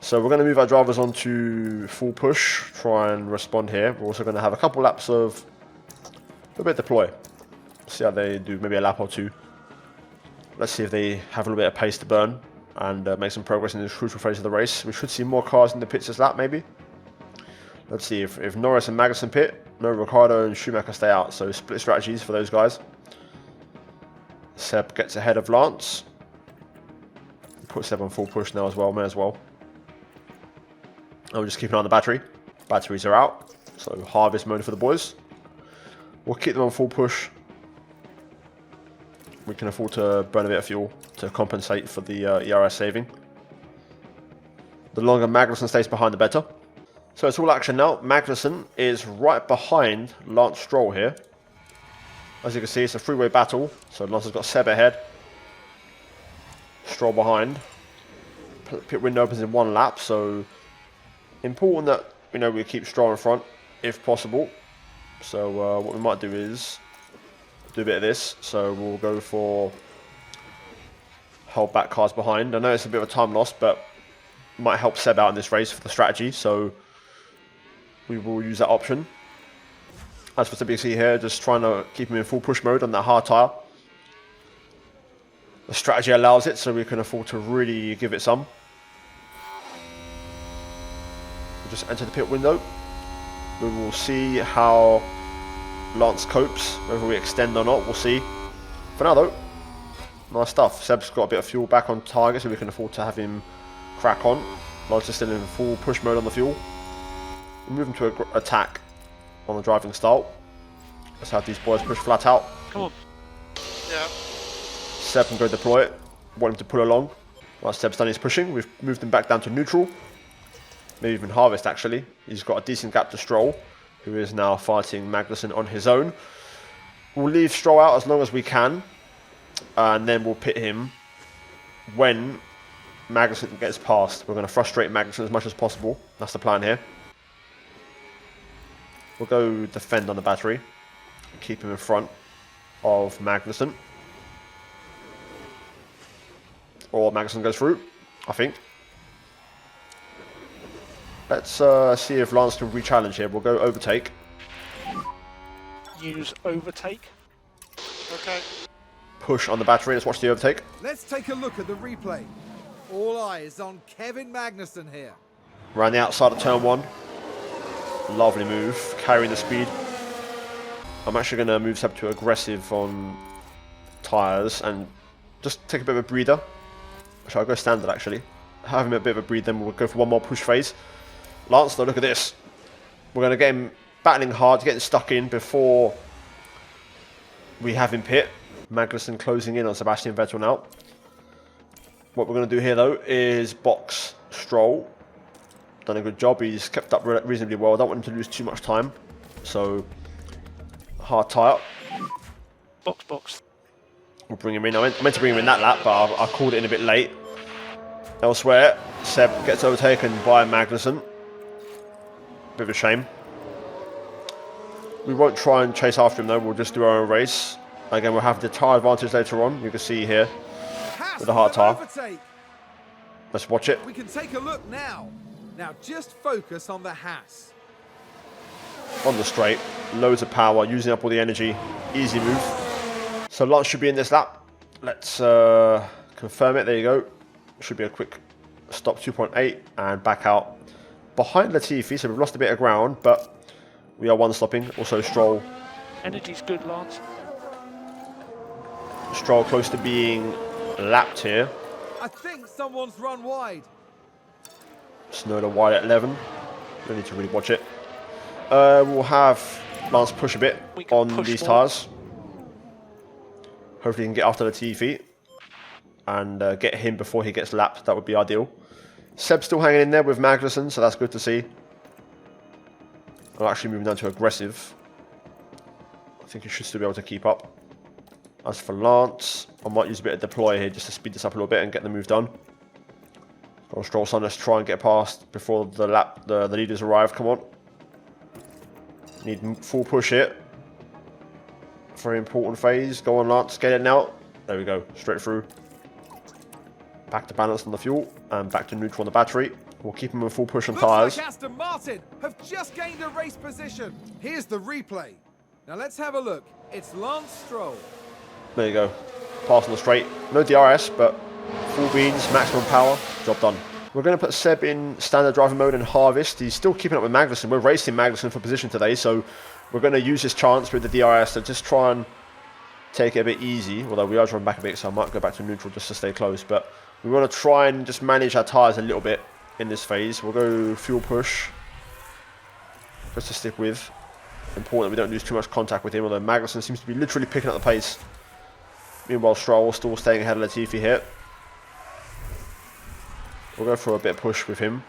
So we're going to move our drivers on to full push, try and respond here. We're also going to have a couple laps of a bit of deploy. See how they do, maybe a lap or two. Let's see if they have a little bit of pace to burn and make some progress in this crucial phase of the race. We should see more cars in the pits this lap, maybe. Let's see if Norris and Magnussen pit. No, Ricciardo and Schumacher stay out, so split strategies for those guys. Seb gets ahead of Lance. Put Seb on full push now as well, may as well. And we'll just keep an eye on the battery. Batteries are out, so harvest mode for the boys. We'll keep them on full push. We can afford to burn a bit of fuel to compensate for the ERS saving. The longer Magnussen stays behind, the better. So it's all action now. Magnussen is right behind Lance Stroll here. As you can see, it's a three-way battle. So Lance has got Seb ahead. Stroll behind. Pit window opens in one lap, so important that we keep Stroll in front if possible. So what we might do is do a bit of this. So we'll go for hold back cars behind. I know it's a bit of a time loss, but might help Seb out in this race for the strategy, so we will use that option. As for Seb, you see here, just trying to keep him in full push mode on that hard tyre. The strategy allows it, so we can afford to really give it some. We'll just enter the pit window. We will see how Lance copes, whether we extend or not, we'll see. For now though, nice stuff. Seb's got a bit of fuel back on target, so we can afford to have him crack on. Lance is still in full push mode on the fuel. We'll move him to attack on the driving style. Let's have these boys push flat out. Come on. Yeah. Seb can go deploy it. Want him to pull along. While Seb's done his pushing, we've moved him back down to neutral. Maybe even Harvest actually. He's got a decent gap to Stroll, who is now fighting Magnussen on his own. We'll leave Stroll out as long as we can, and then we'll pit him when Magnussen gets past. We're going to frustrate Magnussen as much as possible. That's the plan here. We'll go defend on the battery, keep him in front of Magnussen. Or Magnussen goes through, I think. Let's see if Lance can re-challenge here. We'll go overtake. Use overtake. Okay. Push on the battery. Let's watch the overtake. Let's take a look at the replay. All eyes on Kevin Magnussen here. Around the outside of turn 1. Lovely move. Carrying the speed. I'm actually going to move Seb to aggressive on tyres and just take a bit of a breather. Shall I go standard actually? Have him a bit of a breather, then we'll go for one more push phase. Lance, though, look at this. We're going to get him battling hard, getting stuck in before we have him pit. Magnussen closing in on Sebastian Vettel now. What we're going to do here, though, is box Stroll. Done a good job. He's kept up reasonably well. I don't want him to lose too much time. So, hard tyre. Box. We'll bring him in. I meant to bring him in that lap, but I called it in a bit late. Elsewhere, Seb gets overtaken by Magnussen. Bit of a shame. We won't try and chase after him though, we'll just do our own race. Again, we'll have the tyre advantage later on. You can see here with the hard tyre. Let's watch it. We can take a look now. Now just focus on the Haas. On the straight, loads of power, using up all the energy. Easy move. So Lance should be in this lap. Let's confirm it. There you go. Should be a quick stop, 2.8, and back out behind Latifi. So we've lost a bit of ground, but we are one stopping. Also Stroll. Energy's good, Lance. Stroll close to being lapped here. I think someone's run wide. Snowden wide at 11. We need to really watch it. We'll have Lance push a bit on these tyres. Hopefully he can get after Latifi and get him before he gets lapped. That would be ideal. Seb's still hanging in there with Magnussen, so that's good to see. I'm actually moving down to aggressive. I think he should still be able to keep up. As for Lance, I might use a bit of deploy here just to speed this up a little bit and get the move done. Stroll son, let's try and get past before the leaders arrive. Come on. Need full push here. Very important phase. Go on, Lance. Get it now. There we go. Straight through. Back to balance on the fuel and back to neutral on the battery. We'll keep him in full push on tyres. Looks like Aston Martin have just gained a race position. Here's the replay. Now let's have a look. It's Lance Stroll. There you go. Pass on the straight. No DRS, but full beans, maximum power. Job done. We're going to put Seb in standard driver mode and harvest. He's still keeping up with Magnussen. We're racing Magnussen for position today, so we're going to use this chance with the DRS to just try and take it a bit easy. Although we are drawing back a bit, so I might go back to neutral just to stay close. But we want to try and just manage our tyres a little bit in this phase. We'll go fuel push just to stick with. Important that we don't lose too much contact with him, although Magnussen seems to be literally picking up the pace. Meanwhile, Stroll still staying ahead of Latifi here. We'll go for a bit of push with him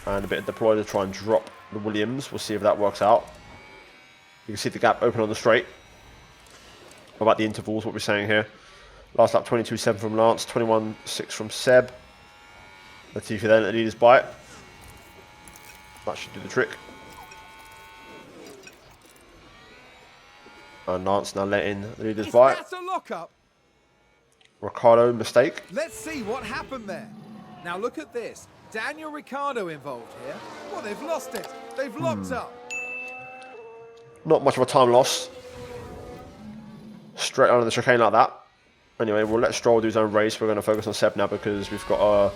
and a bit of deploy to try and drop the Williams. We'll see if that works out. You can see the gap open on the straight. What about the intervals? What we're saying here? Last lap 22.7 from Lance, 21.6 from Seb. Latifi then at the leader's bite. That should do the trick. And Lance now letting the leader's bite. That's a lockup. Ricardo, mistake. Let's see what happened there. Now look at this. Daniel Ricciardo involved here. Well, they've lost it. They've locked up. Not much of a time loss. Straight under the chicane like that. Anyway, we'll let Stroll do his own race. We're going to focus on Seb now because we've got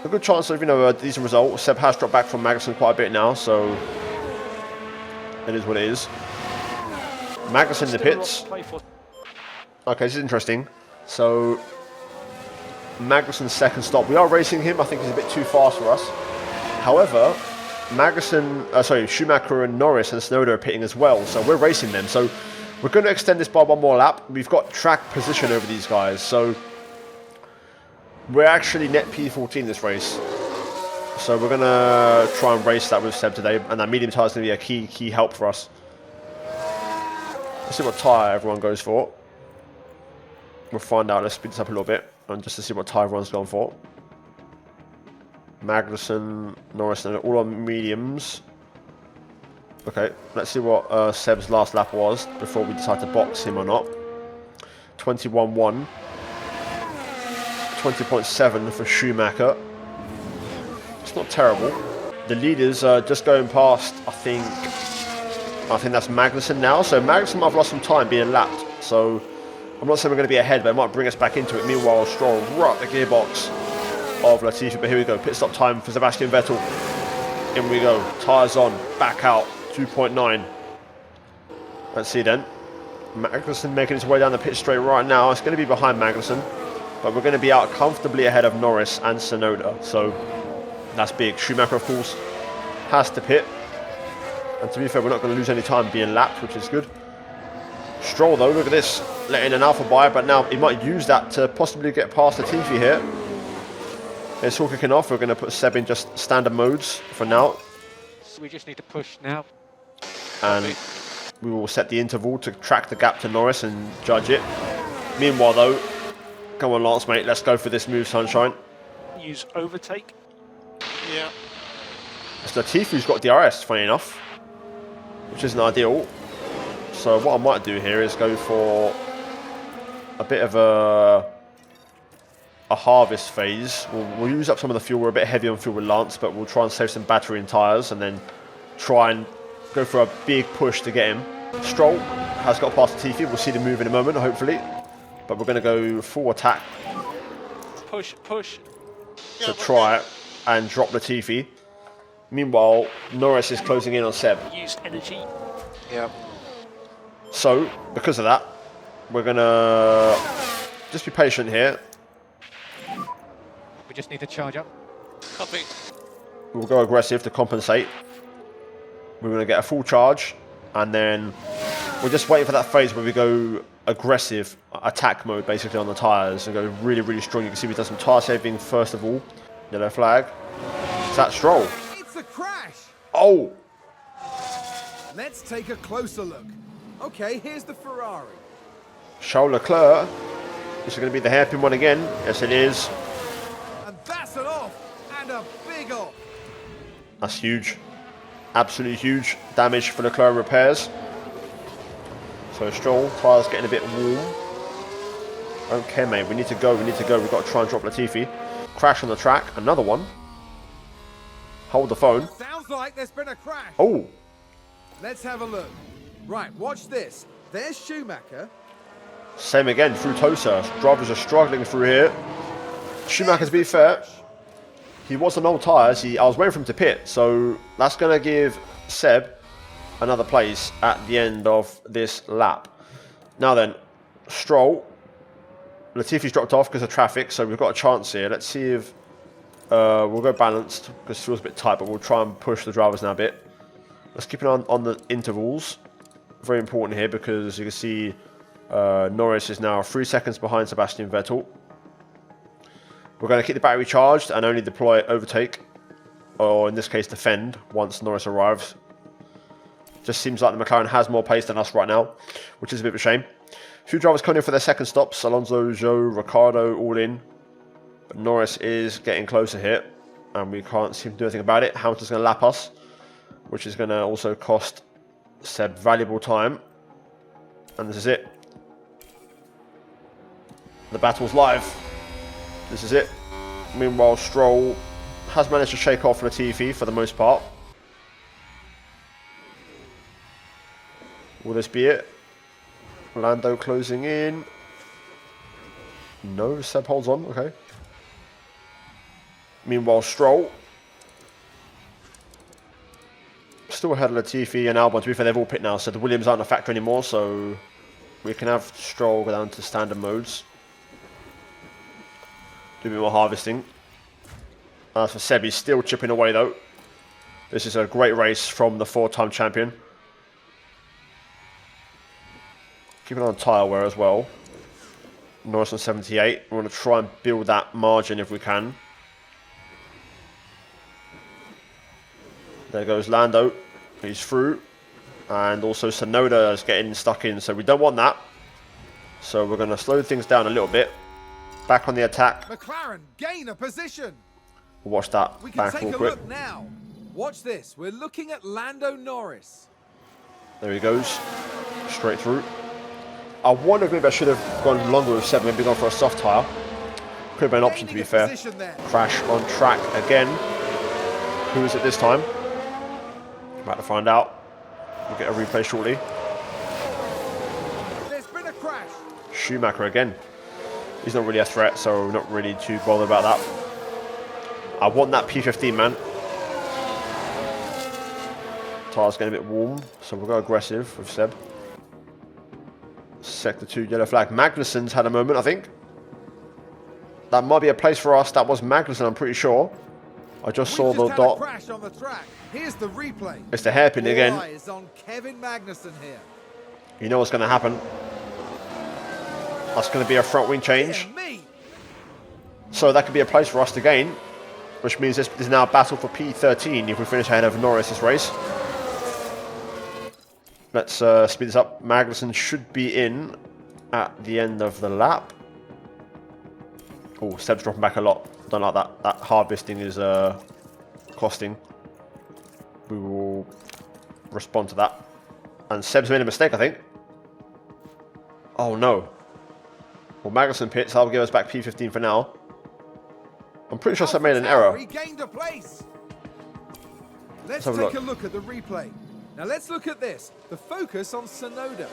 a good chance of, a decent result. Seb has dropped back from Magnussen quite a bit now, so it is what it is. Magnussen in the pits. Okay, this is interesting. So, Magnussen's second stop. We are racing him. I think he's a bit too fast for us. However, Schumacher and Norris and Tsunoda are pitting as well, so we're racing them. So, we're going to extend this by one more lap. We've got track position over these guys, so we're actually net P14 this race. So we're going to try and race that with Seb today, and that medium tyre is going to be a key help for us. Let's see what tyre everyone goes for. We'll find out. Let's speed this up a little bit, and just to see what tyre everyone's gone for. Magnussen, Norris, and all on mediums. Okay, let's see what Seb's last lap was before we decide to box him or not. 21.1. 20.7 for Schumacher. It's not terrible. The leaders are just going past, I think that's Magnussen now. So Magnussen might have lost some time being lapped. So I'm not saying we're going to be ahead, but it might bring us back into it. Meanwhile, Stroll right the gearbox of Latifi. But here we go. Pit stop time for Sebastian Vettel. In we go. Tyres on. Back out. 2.9. Let's see then. Magnussen making his way down the pit straight right now. It's going to be behind Magnussen, but we're going to be out comfortably ahead of Norris and Tsunoda. So that's big. Schumacher, of course, has to pit. And to be fair, we're not going to lose any time being lapped, which is good. Stroll, though, look at this. Letting an Alpha by, but now he might use that to possibly get past Latifi here. It's all kicking off. We're going to put Seb in just standard modes for now. So we just need to push now. And we will set the interval to track the gap to Norris and judge it. Meanwhile, though, come on, Lance, mate, let's go for this move, Sunshine. Use overtake. Yeah. It's Latifi's got DRS, funny enough, which isn't ideal. So what I might do here is go for a bit of a harvest phase. We'll use up some of the fuel. We're a bit heavy on fuel with Lance, but we'll try and save some battery and tyres and then try and go for a big push to get him. Stroll has got past Latifi. We'll see the move in a moment, hopefully. But we're going to go full attack Push. to try and drop Latifi. Meanwhile, Norris is closing in on Seb. Use energy. Yeah. So, because of that, we're going to just be patient here. We just need to charge up. Copy. We'll go aggressive to compensate. We're going to get a full charge, and then we're just waiting for that phase where we go aggressive attack mode, basically, on the tyres and go really, really strong. You can see we've done some tyre saving first of all. Yellow flag. Is that Stroll? It's a crash. Oh! Let's take a closer look. Okay, here's the Ferrari. Charles Leclerc. This is going to be the hairpin one again. Yes, it is. And that's an off. And a big off. That's huge. Absolutely huge damage for Leclerc repairs. So Stroll, tyres getting a bit warm. Okay, mate, we need to go. We've got to try and drop Latifi. Crash on the track, another one. Hold the phone. Sounds like there's been a crash. Oh, Let's have a look. Right, watch this. There's Schumacher. same again through Tosa. Drivers are struggling through here. Schumacher, to be fair, he was on old tyres. I was waiting for him to pit, so that's going to give Seb another place at the end of this lap. Now then, Stroll. Latifi's dropped off because of traffic, so we've got a chance here. Let's see if we'll go balanced because it feels a bit tight, but we'll try and push the drivers now a bit. Let's keep an eye on the intervals. Very important here because you can see Norris is now 3 seconds behind Sebastian Vettel. We're going to keep the battery charged and only deploy overtake, or in this case defend, once Norris arrives. Just seems like the McLaren has more pace than us right now, which is a bit of a shame. A few drivers coming in for their second stops. Alonso, Zhou, Ricciardo all in. But Norris is getting closer here, and we can't seem to do anything about it. Hamilton's going to lap us, which is going to also cost Seb valuable time. And this is it. The battle's live. This is it. Meanwhile, Stroll has managed to shake off Latifi for the most part. Will this be it? Lando closing in. No, Seb holds on, okay. Meanwhile, Stroll still ahead of Latifi and Albon. To be fair, they've all picked now, so the Williams aren't a factor anymore, so we can have Stroll go down to standard modes. Do a bit more harvesting. As for Seb, he's still chipping away though. This is a great race from the 4-time champion. Keep an eye on tyre wear as well. Norris on 78. We want to try and build that margin if we can. There goes Lando. He's through. And also Tsunoda is getting stuck in, so we don't want that. So we're going to slow things down a little bit. Back on the attack. McLaren gain a position. We'll watch that We can back take real a quick. look now. Watch this. We're looking at Lando Norris. There he goes. Straight through. I wonder if maybe I should have gone longer with 7, maybe gone for a soft tyre. Could have been an option, to be fair. Crash on track again. Who is it this time? About to find out. We'll get a replay shortly. There's been a crash. Schumacher again. He's not really a threat, so not really too bothered about that. I want that P15, man. Tyre's getting a bit warm, so we'll go aggressive with Seb. Sector 2 yellow flag. Magnussen's had a moment, I think. That might be a place for us. That was Magnussen, I'm pretty sure. I just saw the dot. Crash on the track. Here's the replay. It's the hairpin again. All eyes on Kevin Magnussen here. You know what's going to happen. That's going to be a front wing change. So that could be a place for us to gain, which means this is now a battle for P13 if we finish ahead of Norris this race. Let's speed this up. Magnussen should be in at the end of the lap. Oh, Seb's dropping back a lot. Don't like that. That harvesting is costing. We will respond to that. And Seb's made a mistake, I think. Oh no. Well, Magnussen pits. That'll give us back P15 for now. I'm pretty sure Seb made an error. Regained a place. Let's have a take look. a look at the replay. Now let's look at this. The focus on Tsunoda.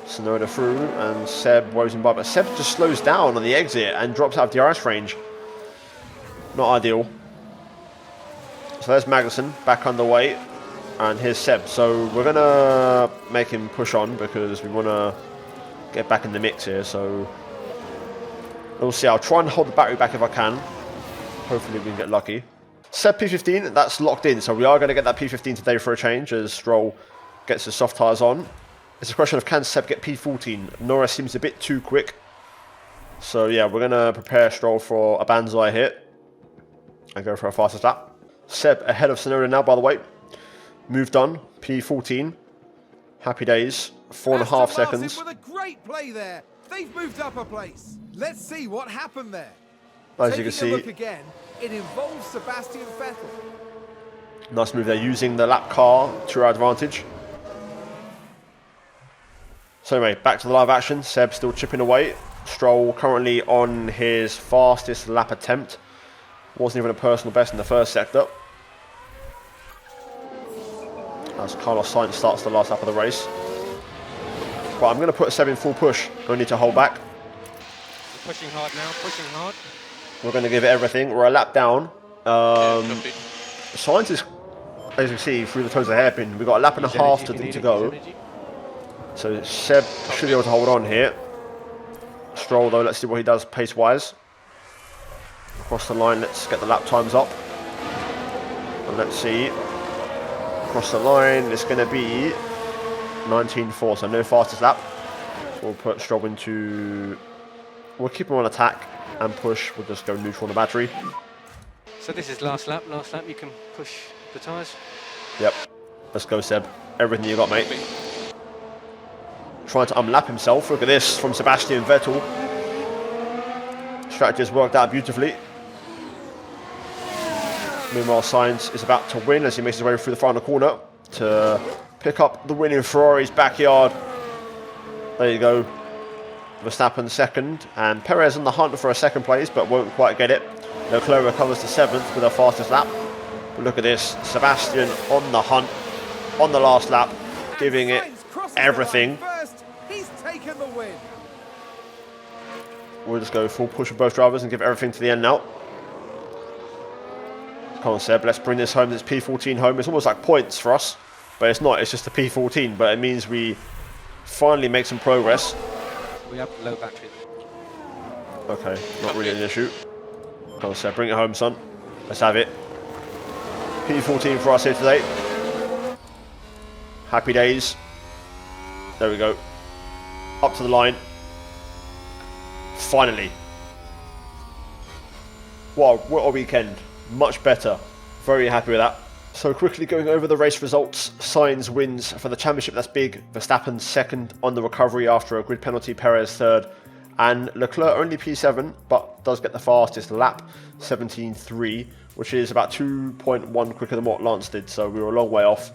Tsunoda through, and Seb woes him by, but Seb just slows down on the exit and drops out of DRS range. Not ideal. So there's Magnussen back underway, and here's Seb. So we're gonna make him push on because we want to get back in the mix here. So we'll see. I'll try and hold the battery back if I can. Hopefully we can get lucky. Seb P15, that's locked in. So we are going to get that P15 today for a change as Stroll gets the soft tyres on. It's a question of can Seb get P14. Norris seems a bit too quick. So yeah, we're going to prepare Stroll for a banzai hit and go for a fastest lap. Seb ahead of Tsunoda now, by the way. Move done. P14. Happy days. 4.5 seconds. With a great play there. They've moved up a place. Let's see what happened there. As you can Taking a look see, again, it involves Sebastian Vettel. nice move there, using the lap car to our advantage. So anyway, back to the live action. Seb still chipping away. Stroll currently on his fastest lap attempt. Wasn't even a personal best in the first sector. As Carlos Sainz starts the last lap of the race. But I'm going to put Seb in full push. Don't need to hold back. Pushing hard now, pushing hard. We're going to give it everything. We're a lap down. Copy. Sainz is, as you can see, through the toes of the hairpin. We've got a lap and a half to go. So Seb should be able to hold on here. Stroll though, let's see what he does pace-wise. Across the line, let's get the lap times up. And let's see. Across the line, it's going to be 19.4, so no fastest lap. So we'll put Stroll into... We'll keep him on attack and push. We'll just go neutral on the battery. So this is last lap. Last lap, you can push the tyres. Yep. Let's go, Seb. Everything you got, mate. Trying to unlap himself. Look at this from Sebastian Vettel. Strategy has worked out beautifully. Meanwhile, Sainz is about to win as he makes his way through the final corner to pick up the win in Ferrari's backyard. There you go. Verstappen second, and Perez in the hunt for a second place, but won't quite get it. Leclerc recovers to 7th with our fastest lap. But look at this, Sebastian on the hunt, on the last lap, giving it everything. First, he's taken the win. We'll just go full push with both drivers and give everything to the end now. Come on, Seb, let's bring this home, this P14 home. It's almost like points for us, but it's not, it's just a P14, but it means we finally make some progress. We have low battery. Okay, not really an issue. Come on, Seb, bring it home, son. Let's have it. P14 for us here today. Happy days. There we go. Up to the line. Finally. Wow, what a weekend. Much better. Very happy with that. So quickly going over the race results. Sainz wins for the championship, that's big. Verstappen second on the recovery after a grid penalty. Perez third. And Leclerc only P7, but does get the fastest lap, 17.3, which is about 2.1 quicker than what Lance did. So we were a long way off.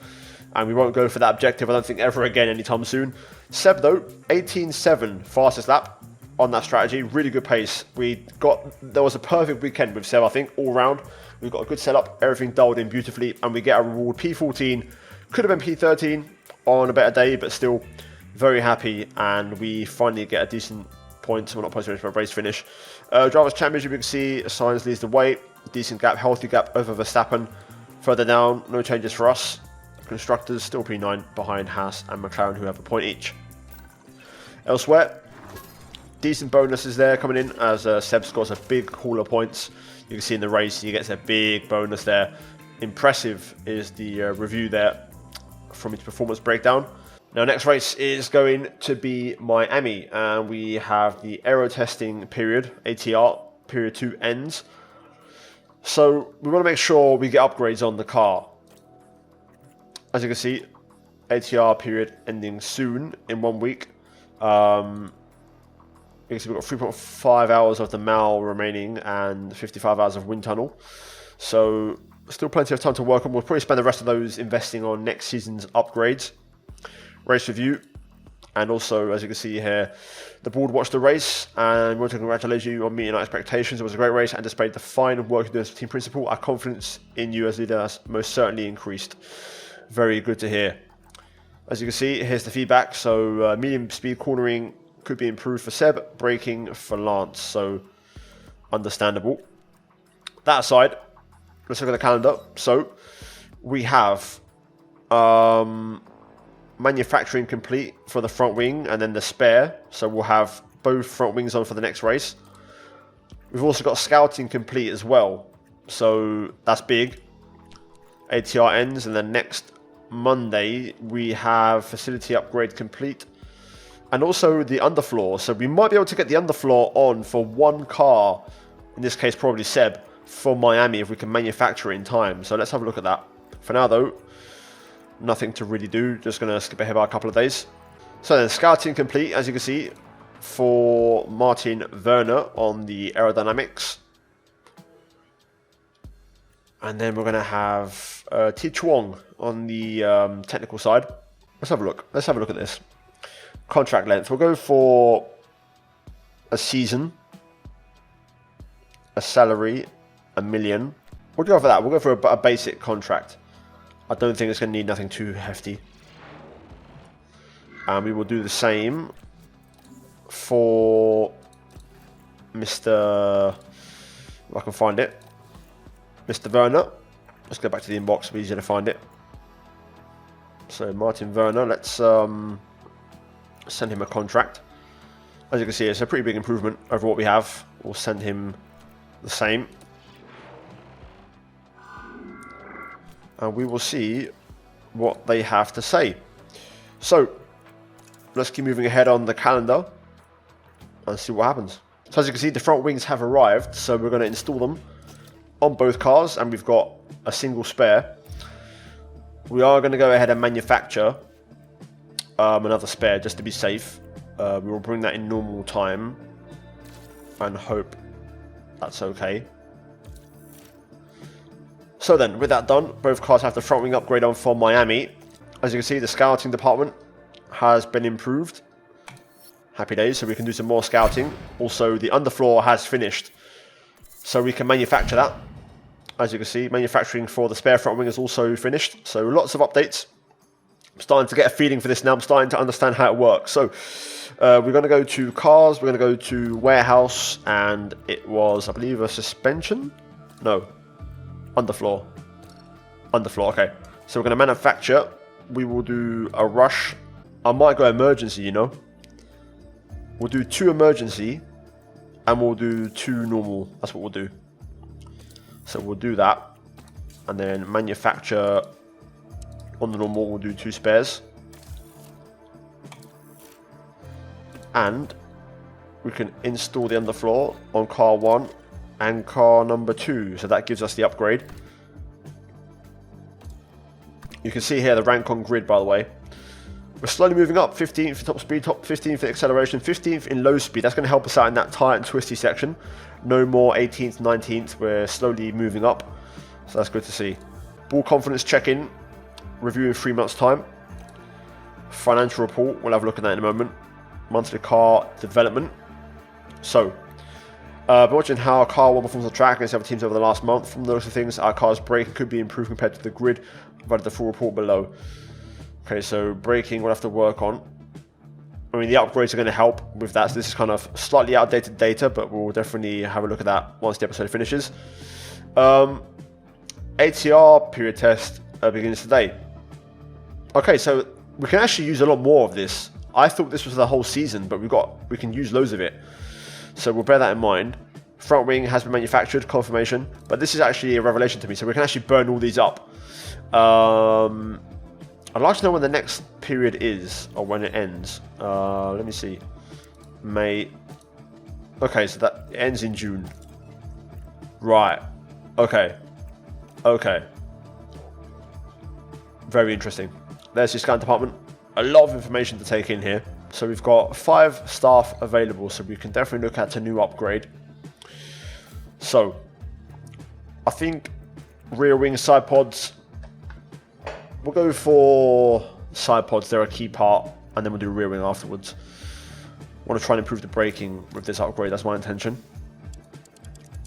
And we won't go for that objective, I don't think, ever again anytime soon. Seb, though, 18.7 fastest lap on that strategy. Really good pace. There was a perfect weekend with Seb, I think, all round. We've got a good setup, everything dialed in beautifully, and we get a reward. P14, could have been P13 on a better day, but still very happy. And we finally get a decent point. We're not posting for a race finish. Drivers' Championship, you can see Sainz leads the way. Decent gap, healthy gap over Verstappen. Further down, no changes for us. Constructors still P9 behind Haas and McLaren, who have a point each. Elsewhere, decent bonuses there coming in as Seb scores a big haul of points. You can see in the race he gets a big bonus there. Impressive is the review there from his performance breakdown. Now next race is going to be Miami, and we have the aero testing period, ATR, period 2 ends. So we want to make sure we get upgrades on the car. As you can see, ATR period ending soon in 1 week. You can see we've got 3.5 hours of the MAL remaining and 55 hours of wind tunnel. So still plenty of time to work on. We'll probably spend the rest of those investing on next season's upgrades. Race review. And also, as you can see here, the board watched the race, and we want to congratulate you on meeting our expectations. It was a great race and displayed the fine work you do as a team principal. Our confidence in you as leader has most certainly increased. Very good to hear. As you can see, here's the feedback. So medium speed cornering could be improved for Seb, braking for Lance. So understandable. That aside, let's look at the calendar. So we have manufacturing complete for the front wing and then the spare. So we'll have both front wings on for the next race. We've also got scouting complete as well. So that's big. ATR ends, and then next Monday we have facility upgrade complete and also the underfloor. So we might be able to get the underfloor on for one car, in this case probably Seb, for Miami if we can manufacture it in time. So let's have a look at that. For now though, nothing to really do, just going to skip ahead by a couple of days. So then scouting complete, as you can see, for Martin Werner on the aerodynamics. And then we're going to have Ti Chuang on the technical side. Let's have a look. Let's have a look at this. Contract length. We'll go for a season, a salary, $1 million. We'll go for that. We'll go for a basic contract. I don't think it's going to need nothing too hefty. And we will do the same for Mr. If I can find it. Mr. Werner. Let's go back to the inbox, it'll be easier to find it. So Martin Werner, let's send him a contract. As you can see, it's a pretty big improvement over what we have. We'll send him the same. And we will see what they have to say. So let's keep moving ahead on the calendar and see what happens. So as you can see, the front wings have arrived, so we're going to install them on both cars, and we've got a single spare. We are going to go ahead and manufacture another spare just to be safe. We will bring that in normal time and hope that's okay. So then, with that done, both cars have the front wing upgrade on for Miami. As you can see, the scouting department has been improved. Happy days, so we can do some more scouting. Also, the underfloor has finished. So we can manufacture that. As you can see, manufacturing for the spare front wing is also finished. So lots of updates. I'm starting to get a feeling for this now. I'm starting to understand how it works. So we're going to go to cars. We're going to go to warehouse. And it was, I believe, a suspension? No. Underfloor. Underfloor, okay. So we're going to manufacture. We will do a rush. I might go emergency, you know. We'll do 2 emergency. And we'll do 2 normal. That's what we'll do. So we'll do that. And then manufacture on the normal, we'll do 2 spares. And we can install the underfloor on car 1 and car number 2. So that gives us the upgrade. You can see here the rank on grid, by the way. We're slowly moving up. 15th top speed, top 15th in acceleration, 15th in low speed. That's going to help us out in that tight and twisty section. No more 18th, 19th. We're slowly moving up. So that's good to see. Ball confidence check-in. Review in 3 months' time. Financial report. We'll have a look at that in a moment. Monthly car development. So, by watching how our car 1 performs on track against other teams over the last month, from those things, our car's braking could be improved compared to the grid. I've added the full report below. Okay, so braking we'll have to work on. I mean, the upgrades are going to help with that. So this is kind of slightly outdated data, but we'll definitely have a look at that once the episode finishes. ATR period test begins today. Okay, so we can actually use a lot more of this. I thought this was the whole season, but we can use loads of it. So we'll bear that in mind. Front wing has been manufactured, confirmation. But this is actually a revelation to me, so we can actually burn all these up. I'd like to know when the next period is, or when it ends. Let me see. May. Okay, so that ends in June. Right. Okay. Okay. Very interesting. There's the scan department. A lot of information to take in here. So we've got 5 staff available, so we can definitely look at a new upgrade. So, I think rear wing side pods. We'll go for side pods. They're a key part, and then we'll do rear wing afterwards. I want to try and improve the braking with this upgrade. That's my intention.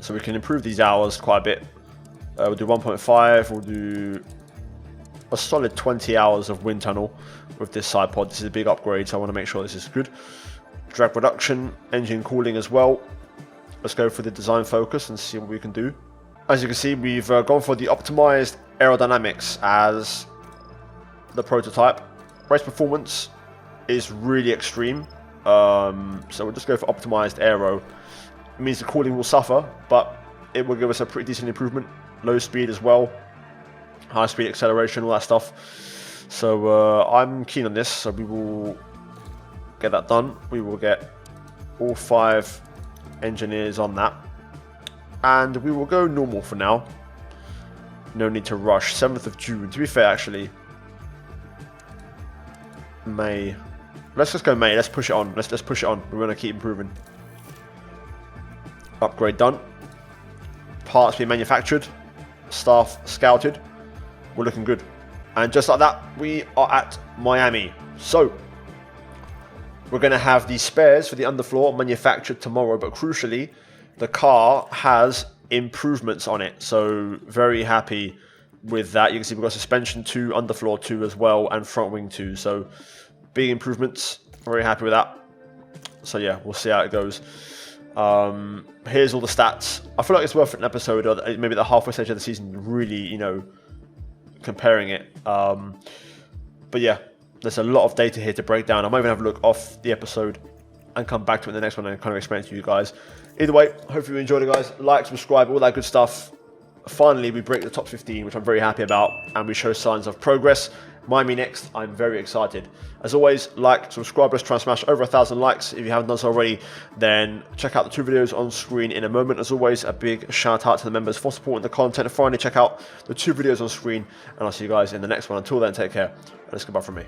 So we can improve these hours quite a bit. We'll do 1.5. We'll do a solid 20 hours of wind tunnel with this side pod. This is a big upgrade, so I want to make sure this is good. Drag reduction, engine cooling as well. Let's go for the design focus and see what we can do. As you can see, we've gone for the optimized aerodynamics as the prototype. Race performance is really extreme, so we'll just go for optimized aero. It means the cooling will suffer, but it will give us a pretty decent improvement. Low speed as well, high speed acceleration, all that stuff. So I'm keen on this, so we will get that done. We will get all 5 engineers on that, and we will go normal for now. No need to rush. 7th of June, to be fair, actually. May. Let's just go May. Let's push it on. Let's just push it on. We're going to keep improving. Upgrade done. Parts being manufactured. Staff scouted. We're looking good. And just like that, we are at Miami. So, we're going to have the spares for the underfloor manufactured tomorrow. But crucially, the car has improvements on it. So, very happy with that. You can see we've got suspension 2, underfloor 2 as well, and front wing 2. So, big improvements. Very happy with that. So, yeah, we'll see how it goes. Here's all the stats. I feel like it's worth an episode, or maybe the halfway stage of the season, really, you know, comparing it. But yeah, there's a lot of data here to break down. I might even have a look off the episode and come back to it in the next one and kind of explain it to you guys. Either way, hopefully you enjoyed it, guys. Like, subscribe, all that good stuff. Finally, we break the top 15, which I'm very happy about, and we show signs of progress. Miami next, I'm very excited. As always, like, subscribe, let's try and smash over 1,000 likes. If you haven't done so already, then check out the 2 videos on screen in a moment. As always, a big shout out to the members for supporting the content. And finally, check out the 2 videos on screen, and I'll see you guys in the next one. Until then, take care, and it's goodbye from me.